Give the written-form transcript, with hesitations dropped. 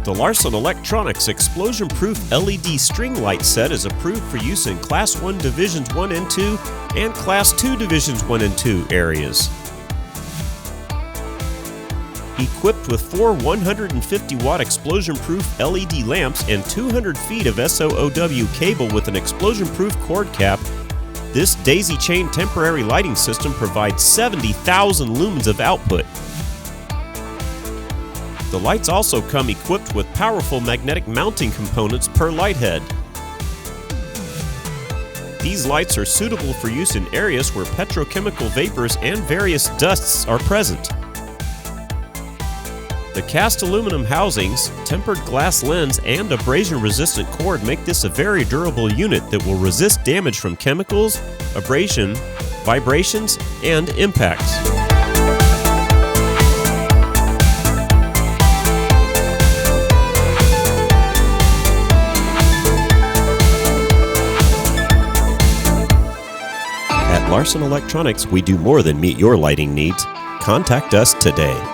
The Larson Electronics explosion-proof LED string light set is approved for use in Class 1 Divisions 1 and 2 and Class 2 Divisions 1 and 2 areas. Equipped with 4 150-watt explosion-proof LED lamps and 200 feet of SOOW cable with an explosion-proof cord cap, this daisy-chain temporary lighting system provides 70,000 lumens of output. The lights also come equipped with powerful magnetic mounting components per light head. These lights are suitable for use in areas where petrochemical vapors and various dusts are present. The cast aluminum housings, tempered glass lens, and abrasion-resistant cord make this a very durable unit that will resist damage from chemicals, abrasion, vibrations, and impacts. At Larson Electronics, we do more than meet your lighting needs. Contact us today.